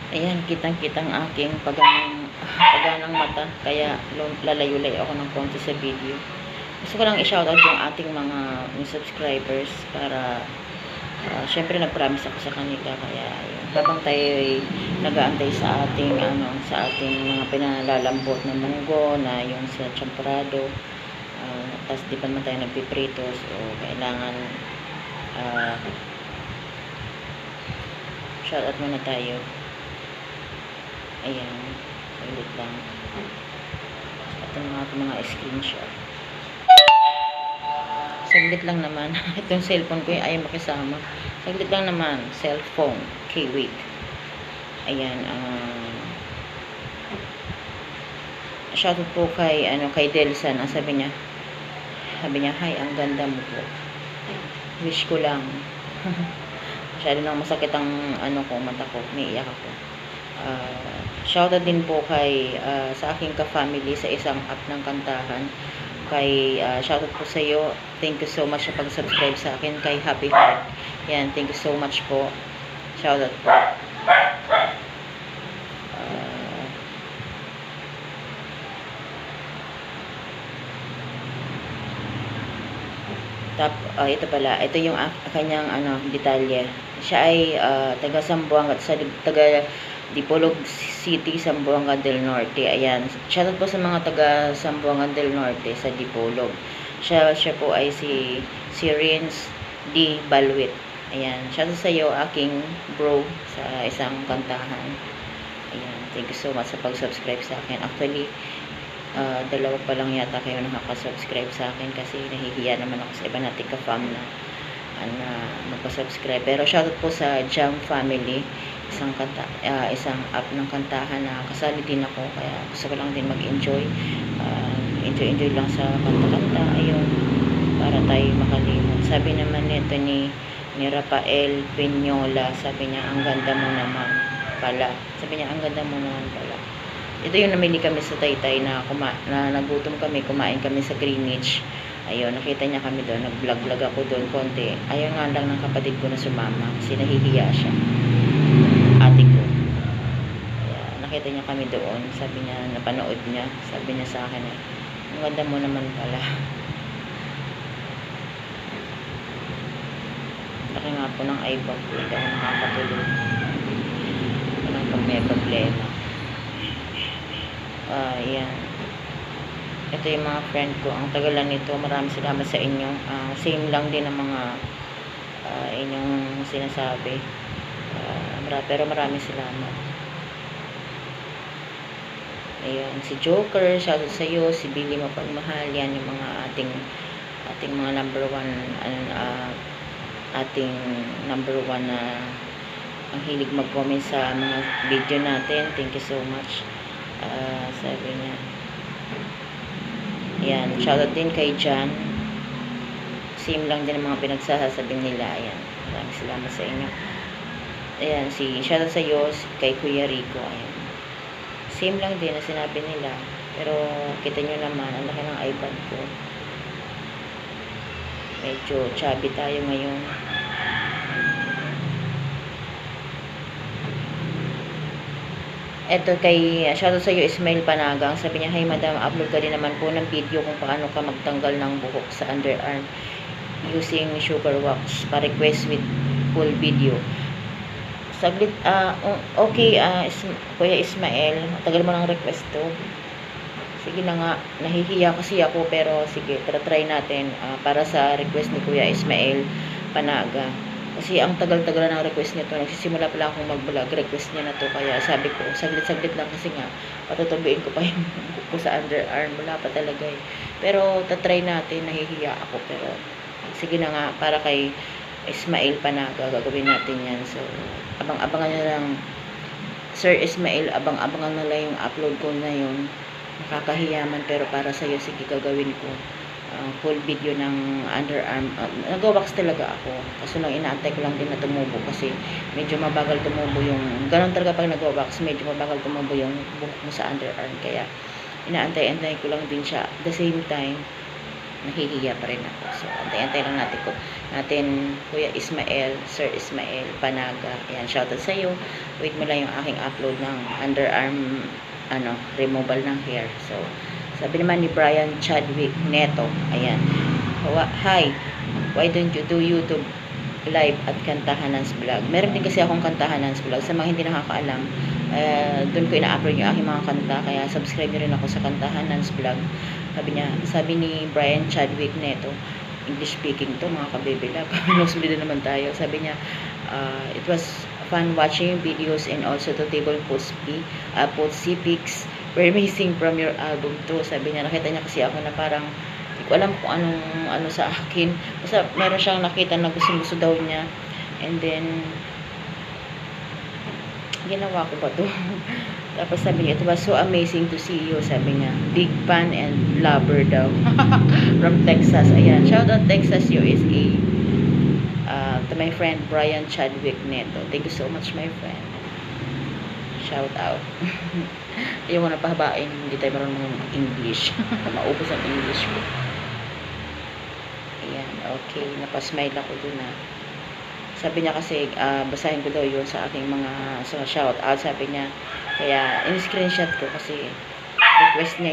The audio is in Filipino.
Ayan, kitang-kitang aking paganang mata. Kaya lalayo-layo ako ng konti sa video. Gusto ko lang i-shoutout yung ating mga subscribers para syempre nag-promise ako sa kanila. Kaya yun, habang tayo ay nag-aantay sa ating mga pinalalambot na munggo na yung sa champorado, tapos di pa naman tayo nagpiprito, so kailangan shoutout muna tayo. Ayan, ulit lang at mga screenshot. Saglit lang naman. Itong cellphone ko ay makisama. Saglit lang naman. Cellphone. Okay, wait. Ayan. Shoutout po kay Delsan. Sabi niya, hi, ang ganda mo po. Wish ko lang. Masyado lang masakit ang mata ko. Niiyak ako. Shoutout din po kay sa aking ka-family sa isang app ng kantahan. Kay shoutout po sa iyo. Thank you so much sa pag-subscribe sa akin kay Happy Heart. Yan, thank you so much po. Shoutout po. Ito pala, ito yung kanyang detalye. Siya ay taga Zamboanga, taga Dipolog City, Zamboanga del Norte. Ayan, shoutout po sa mga taga Zamboanga del Norte sa Dipolog. Siya po ay si Rins D. Balwit. Ayan, shoutout sa iyo, aking bro sa isang kantahan. Ayan, thank you so much sa pag-subscribe sa akin. Actually, dalawa pa lang yata kayo nakaka-subscribe sa akin kasi nahihiya naman ako sa iba nating ka-fam na magpa-subscribe. Pero shoutout po sa Jam Family, isang app ng kantahan na kasali din ako, kaya gusto ko lang din mag-enjoy. Enjoy lang sa kanta-kanta, ayun, para tayo makalimot. Sabi naman nito ni Rafael Peñola, sabi niya, ang ganda mo naman pala. Sabi niya, ang ganda mo naman pala. Ito yung namili kami sa Taytay na nagutom kami, kumain kami sa Greenwich. Ayun, nakita niya kami doon, nag-vlog ako doon konti. Ayaw nga lang ng kapatid ko na sumama kasi nahihiya siya. Ate ko. Kaya, nakita niya kami doon. Sabi niya, napanood niya. Sabi niya sa akin, ang ganda mo naman pala. Laki nga po ng eyebag. Hindi ako nakakatulog. Walang pag may problema. Yan. Ito yung mga friend ko. Ang tagalan nito. Maraming salamat sa inyo. Same lang din ang mga inyong sinasabi. Pero maraming salamat. Ayan. Si Joker, shoutout sa iyo. Si Billy Mapagmahal. Yan yung mga ating mga number one ating number one na ang hilig mag-comment sa mga video natin. Thank you so much. Sabi niya, ayan, shoutout din kay Jan. Same lang din ang mga pinagsasabi nila. Ayan, maraming salamat sa inyo. Ayan, shoutout sa iyo kay Kuya Rico. Ayan, same lang din na sinabi nila, pero kita nyo naman ang laki ng iPad ko. Medyo chubby tayo ngayon. Eto kay shoutout sa iyo, Ismail Panagang. Sabi niya, hi madam, upload ka din naman po ng video kung paano ka magtanggal ng buhok sa underarm using sugar wax. Pa-request with full video. Saglit, okay, Kuya Ismail, tagal mo ng request to. Sige na nga, nahihiya kasi ako, pero sige, try natin para sa request ni Kuya Ismail Panaga. Kasi ang tagal-tagal ng request nito, nagsisimula pala akong mag-vlog, request niya na to, kaya sabi ko, saglit-saglit lang kasi nga, patutubiin ko pa yung ko sa underarm, wala pa talaga eh. Pero tatry natin, nahihiya ako, pero sige na nga, para kay Ismail Panaga, gagawin natin yan. So, abang-abangan nyo lang, Sir Ismail, abang-abangan na lang yung upload ko na yun. Nakakahiyaman, pero para sa'yo, sige, gagawin ko. Full video ng underarm. Nag-wax talaga ako. Kaso lang inaantay ko lang din na tumubo kasi medyo mabagal tumubo yung, ganun talaga pag nag-wax, medyo mabagal tumubo yung buhok mo sa underarm. Kaya inaantay-antay ko lang din siya. At the same time, nahihiya pa rin ako. So, antay-antay lang natin Kuya Ismael, Sir Ismael Panaga. Ayan, shoutout sa iyo. Wait mo lang yung aking upload ng underarm removal ng hair. So, sabi naman ni Brian Chadwick Neto, ayan. Hi, why don't you do YouTube live at Kantahanans Vlog? Meron din kasi akong Kantahanans Vlog. Sa mga hindi nakakaalam, doon ko ina-upload yung aking mga kanta. Kaya subscribe nyo rin ako sa Kantahanans Vlog. Sabi ni Brian Chadwick Neto, English speaking to, mga kabebilab. Nusulidan naman tayo. Sabi niya, it was fun watching videos and also the table post pics were amazing from your album too. Sabi niya, nakita niya kasi ako na parang hindi ko alam kung ano sa akin. Basta meron siyang nakita na gusto daw niya. And then ginawa ko ba to? Tapos sabi niya, it was so amazing to see you. Sabi niya, big fan and lover daw. From Texas. Ayan, shout out Texas USA. To my friend Brian Chadwick Neto. Thank you so much, my friend. Shout out. Ayaw ko na pahabain, hindi tayo marunong English. Maubos ang English ko. Ayan, okay. Napasmile ako dun na. Sabi niya kasi, basahin ko daw yun sa aking mga shout out. Sabi niya, kaya in-screenshot ko kasi request niya